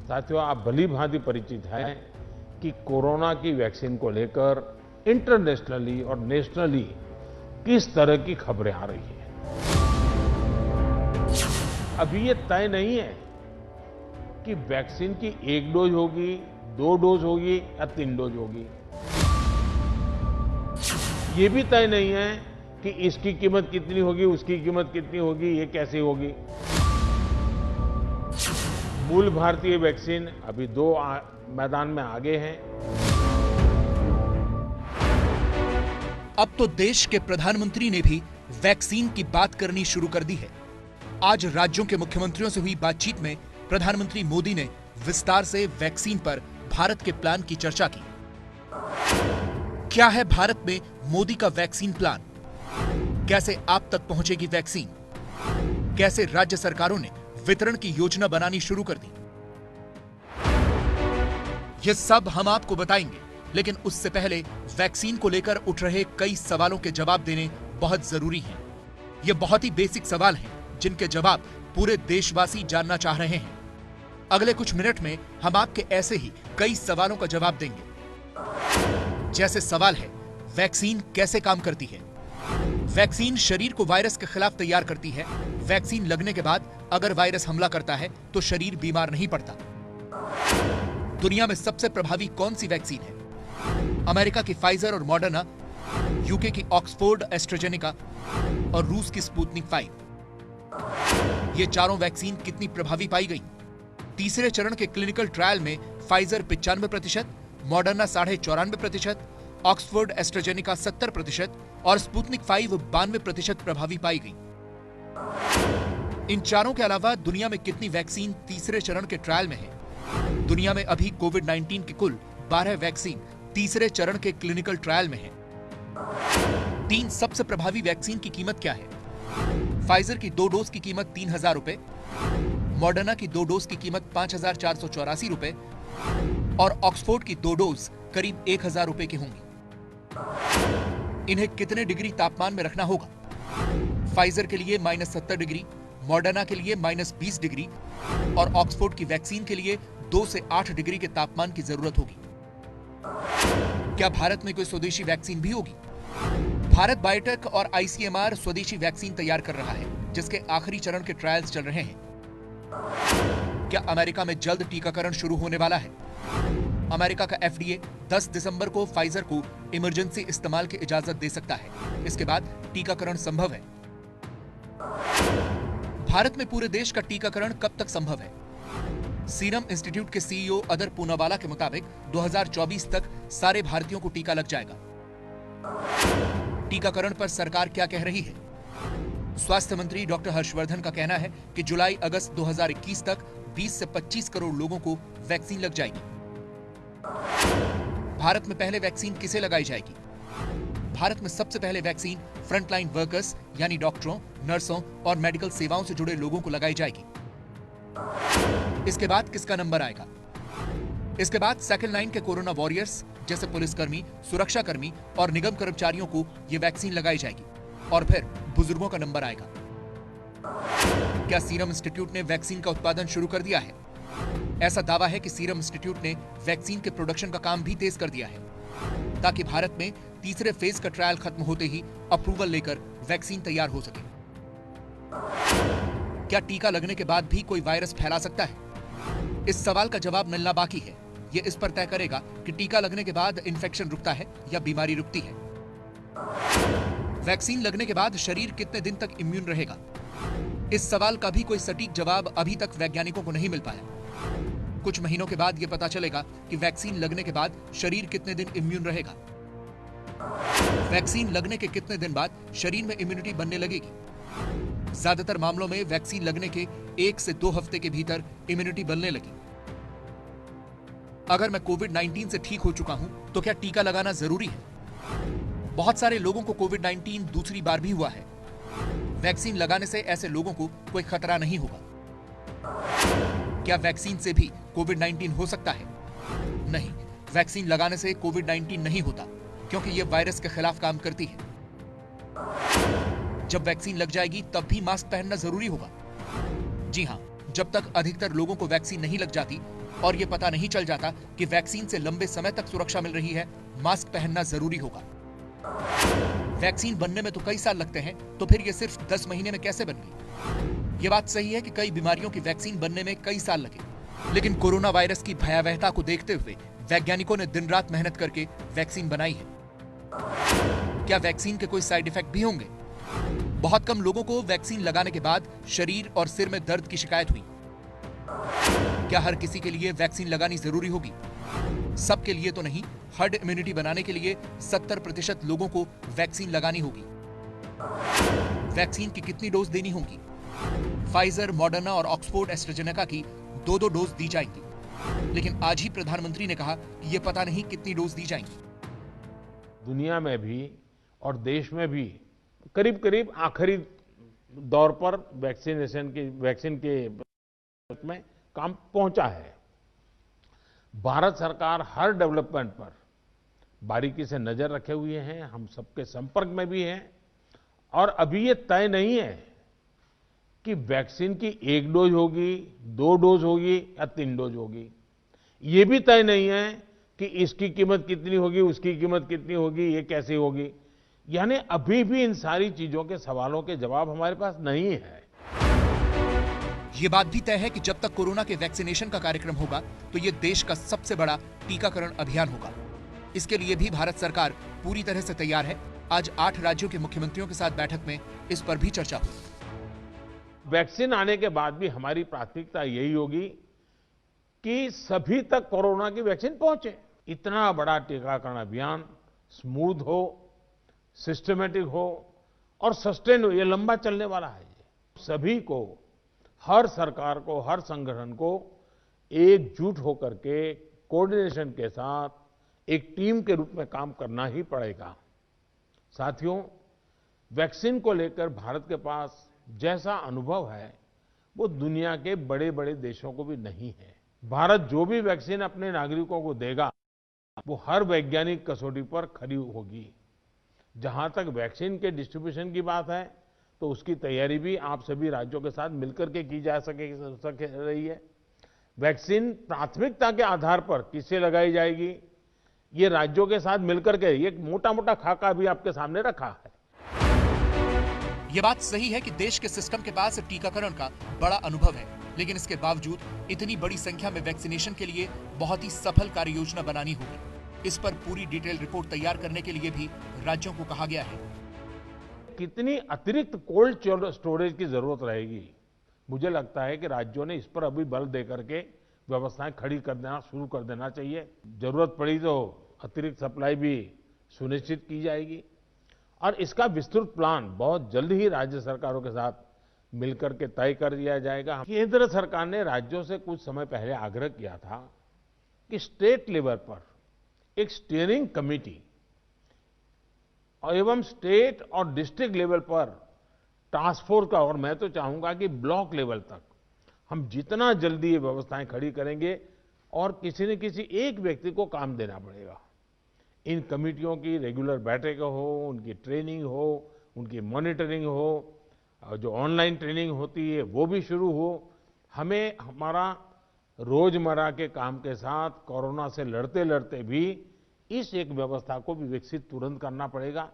साथियों, आप भली भांति परिचित हैं कि कोरोना की वैक्सीन को लेकर इंटरनेशनली और नेशनली किस तरह की खबरें आ रही हैं। अभी ये तय नहीं है कि वैक्सीन की 1 डोज होगी, 2 डोज होगी या 3 डोज होगी। ये भी तय नहीं है कि इसकी कीमत कितनी होगी, उसकी कीमत कितनी होगी, ये कैसे होगी। मूल भारतीय वैक्सीन अभी 2 मैदान में आगे हैं। अब तो देश के प्रधानमंत्री ने भी वैक्सीन की बात करनी शुरू कर दी है। आज राज्यों के मुख्यमंत्रियों से हुई बातचीत में प्रधानमंत्री मोदी ने विस्तार से वैक्सीन पर भारत के प्लान की चर्चा की। क्या है भारत में मोदी का वैक्सीन प्लान? कैसे आप तक पहुंचेगी वैक्सीन? कैसे राज्य सरकारों ने वितरण की योजना बनानी शुरू कर दी? ये सब हम आपको बताएंगे, लेकिन उससे पहले वैक्सीन को लेकर उठ रहे कई सवालों के जवाब देने बहुत जरूरी हैं। ये बहुत ही बेसिक सवाल हैं, जिनके जवाब पूरे देशवासी जानना चाह रहे हैं। अगले कुछ मिनट में हम आपके ऐसे ही कई सवालों का जवाब देंगे। जैसे सवाल है, वैक्सीन कैसे काम करती है? वैक्सीन शरीर को वायरस के खिलाफ तैयार करती है। वैक्सीन लगने के बाद अगर वायरस हमला करता है तो शरीर बीमार नहीं पड़ता। दुनिया में सबसे प्रभावी कौन सी वैक्सीन है? अमेरिका की फाइजर और मॉडर्ना, यूके की ऑक्सफोर्ड एस्ट्राजेनेका और रूस की स्पुतनिक 5। ये चारों वैक्सीन कितनी प्रभावी पाई गई? तीसरे चरण के क्लिनिकल ट्रायल में फाइजर 95%, मॉडर्ना 94.5%, ऑक्सफोर्ड एस्ट्राजेनेका 70% और स्पुतनिक 5 92% प्रभावी पाई गई। इन चारों के अलावा दुनिया में कितनी वैक्सीन तीसरे चरण के ट्रायल में है? दुनिया में अभी कोविड-19 की कुल 12 वैक्सीन तीसरे चरण के क्लिनिकल ट्रायल में है। 3 सबसे प्रभावी वैक्सीन की कीमत क्या है? फाइजर की 2 डोज की कीमत 3,000 रुपए, मॉडर्ना की 2 डोज की कीमत 5,484 रुपए और ऑक्सफोर्ड की 2 डोज करीब 1,000 रुपए की होंगी। इन्हें कितने डिग्री तापमान में रखना होगा? फाइजर के लिए -70 डिग्री, मॉडर्ना के लिए -20 डिग्री और ऑक्सफोर्ड की वैक्सीन के लिए 2 से 8 डिग्री के तापमान की जरूरत होगी। क्या भारत में कोई स्वदेशी वैक्सीन भी होगी? भारत बायोटेक और आईसीएमआर स्वदेशी वैक्सीन तैयार कर रहा है, जिसके आखिरी चरण के ट्रायल्स चल रहे हैं। क्या अमेरिका में जल्द टीकाकरण शुरू होने वाला है? अमेरिका का एफडीए 10 दिसंबर को फाइजर को इमरजेंसी इस्तेमाल की इजाजत दे सकता है। इसके बाद टीकाकरण संभव है। भारत में पूरे देश का टीकाकरण कब तक संभव है? सीरम इंस्टीट्यूट के सीईओ अदर पूनावाला के मुताबिक 2024 तक सारे भारतीयों को टीका लग जाएगा। टीकाकरण पर सरकार क्या कह रही है? स्वास्थ्य मंत्री डॉक्टर हर्षवर्धन का कहना है कि जुलाई-अगस्त 2021 तक 20 से 25 करोड़ लोगों को वैक्सीन लग जाएगी। भारत में पहले वैक्सीन किसे लगाई जाएगी? भारत में सबसे पहले वैक्सीन फ्रंटलाइन वर्कर्स यानी डॉक्टरों, नर्सों और मेडिकल सेवाओं से जुड़े लोगों को लगाई जाएगी। इसके बाद किसका नंबर आएगा? इसके बाद सेकंड लाइन के कोरोना वॉरियर्स जैसे पुलिसकर्मी, सुरक्षाकर्मी और निगम कर्मचारियों को यह वैक्सीन लगाई जाएगी और फिर बुजुर्गों का नंबर आएगा। क्या सीरम इंस्टीट्यूट ने वैक्सीन का उत्पादन शुरू कर दिया है? ऐसा दावा है कि सीरम इंस्टीट्यूट ने वैक्सीन के प्रोडक्शन का काम भी तेज कर दिया है, ताकि भारत में तीसरे फेज का ट्रायल खत्म होते ही अप्रूवल लेकर वैक्सीन तैयार हो सके। क्या टीका लगने के बाद भी कोई वायरस फैला सकता है? इस सवाल का जवाब मिलना बाकी है। यह इस पर तय करेगा कि टीका लगने के बाद इन्फेक्शन रुकता है या बीमारी रुकती है। वैक्सीन लगने के बाद शरीर कितने दिन तक इम्यून रहेगा? इस सवाल का भी कोई सटीक जवाब अभी तक वैज्ञानिकों को नहीं मिल पाया। कुछ महीनों के बाद यह पता चलेगा कि वैक्सीन लगने के बाद शरीर कितने दिन इम्यून रहेगा। वैक्सीन लगने के कितने दिन बाद शरीर में इम्यूनिटी बनने लगेगी? ज्यादातर मामलों में वैक्सीन लगने के 1 से 2 हफ्ते के भीतर इम्यूनिटी बनने लगी। अगर मैं कोविड-19 से ठीक हो चुका हूं, तो क्या टीका लगाना जरूरी है? बहुत सारे लोगों को कोविड-19 दूसरी बार भी हुआ है। वैक्सीन लगाने से ऐसे लोगों को कोई खतरा नहीं होगा। क्या वैक्सीन से भी कोविड-19 हो सकता है? नहीं, वैक्सीन लगाने से कोविड-19 नहीं होता, क्योंकि यह वायरस के खिलाफ काम करती है। जब वैक्सीन लग जाएगी तब भी मास्क पहनना जरूरी होगा। जी हां, जब तक अधिकतर लोगों को वैक्सीन नहीं लग जाती और ये पता नहीं चल जाता कि वैक्सीन से लंबे समय तक सुरक्षा मिल रही है, मास्क पहनना जरूरी होगा। वैक्सीन बनने में तो कई साल लगते हैं, तो फिर ये सिर्फ 10 महीने में कैसे बन गई? ये बात सही है कि कई बीमारियों की वैक्सीन बनने में कई साल लगे, लेकिन कोरोना वायरस की भयावहता को देखते हुए वैज्ञानिकों ने दिन रात मेहनत करके वैक्सीन बनाई है। क्या वैक्सीन के कोई साइड इफेक्ट भी होंगे? बहुत कम लोगों को वैक्सीन लगाने के बाद शरीर और सिर में दर्द की शिकायत हुई। क्या हर किसी के लिए वैक्सीन लगानी जरूरी होगी? सबके लिए तो नहीं। हर्ड इम्यूनिटी बनाने के लिए 70% लोगों को वैक्सीन लगानी होगी। वैक्सीन की कितनी डोज देनी होगी? फाइजर, मॉडर्ना और ऑक्सफोर्ड एस्ट्राजेनेका की 2-2 डोज दी जाएंगी, लेकिन आज ही प्रधानमंत्री ने कहा कि यह पता नहीं कितनी डोज दी जाएंगी। दुनिया में भी और देश में भी करीब करीब आखिरी दौर पर वैक्सीन के में काम पहुंचा है। भारत सरकार हर डेवलपमेंट पर बारीकी से नजर रखे हुए हैं, हम सबके संपर्क में भी हैं और अभी ये तय नहीं है कि वैक्सीन की 1 डोज होगी, 2 डोज होगी या 3 डोज होगी। ये भी तय नहीं है कि इसकी कीमत कितनी होगी, उसकी कीमत कितनी होगी, ये कैसे होगी। यानी अभी भी इन सारी चीजों के सवालों के जवाब हमारे पास नहीं है। ये बात भी तय है कि जब तक कोरोना के वैक्सीनेशन का कार्यक्रम होगा तो ये देश का सबसे बड़ा टीकाकरण अभियान होगा। इसके लिए भी भारत सरकार पूरी तरह से तैयार है। आज 8 राज्यों के मुख्यमंत्रियों के साथ बैठक में इस पर भी चर्चा हुई। वैक्सीन आने के बाद भी हमारी प्राथमिकता यही होगी कि सभी तक कोरोना की वैक्सीन पहुंचे। इतना बड़ा टीकाकरण अभियान स्मूथ हो, सिस्टमेटिक हो और सस्टेन हो, ये लंबा चलने वाला है। सभी को, हर सरकार को, हर संगठन को एकजुट होकर के कोऑर्डिनेशन के साथ एक टीम के रूप में काम करना ही पड़ेगा। साथियों, वैक्सीन को लेकर भारत के पास जैसा अनुभव है वो दुनिया के बड़े बड़े देशों को भी नहीं है। भारत जो भी वैक्सीन अपने नागरिकों को देगा वो हर वैज्ञानिक कसौटी पर खरी होगी। जहां तक वैक्सीन के डिस्ट्रीब्यूशन की बात है तो उसकी तैयारी भी आप सभी राज्यों के साथ मिलकर के की जा सके रही है। वैक्सीन प्राथमिकता के आधार पर किससे लगाई जाएगी, ये राज्यों के साथ मिलकर के एक मोटा मोटा खाका भी आपके सामने रखा है। ये बात सही है कि देश के सिस्टम के पास टीकाकरण का बड़ा अनुभव है, लेकिन इसके बावजूद इतनी बड़ी संख्या में वैक्सीनेशन के लिए बहुत ही सफल कार्य योजना बनानी होगी। इस पर पूरी डिटेल रिपोर्ट तैयार करने के लिए भी राज्यों को कहा गया है। कितनी अतिरिक्त कोल्ड स्टोरेज की जरूरत रहेगी, मुझे लगता है कि राज्यों ने इस पर अभी बल देकर के व्यवस्थाएं खड़ी कर देना शुरू कर देना चाहिए। जरूरत पड़ी तो अतिरिक्त सप्लाई भी सुनिश्चित की जाएगी और इसका विस्तृत प्लान बहुत जल्द ही राज्य सरकारों के साथ मिलकर के तय कर दिया जाएगा। केंद्र सरकार ने राज्यों से कुछ समय पहले आग्रह किया था कि स्टेट लेवल पर एक स्टीयरिंग कमेटी एवं स्टेट और डिस्ट्रिक्ट लेवल पर टास्क फोर्स का, और मैं तो चाहूंगा कि ब्लॉक लेवल तक हम जितना जल्दी ये व्यवस्थाएं खड़ी करेंगे और किसी न किसी एक व्यक्ति को काम देना पड़ेगा। इन कमेटियों की रेगुलर बैठकें हो, उनकी ट्रेनिंग हो, उनकी मॉनिटरिंग हो, जो ऑनलाइन ट्रेनिंग होती है वो भी शुरू हो। हमें हमारा रोजमर्रा के काम के साथ कोरोना से लड़ते लड़ते भी इस एक व्यवस्था को भी विकसित तुरंत करना पड़ेगा।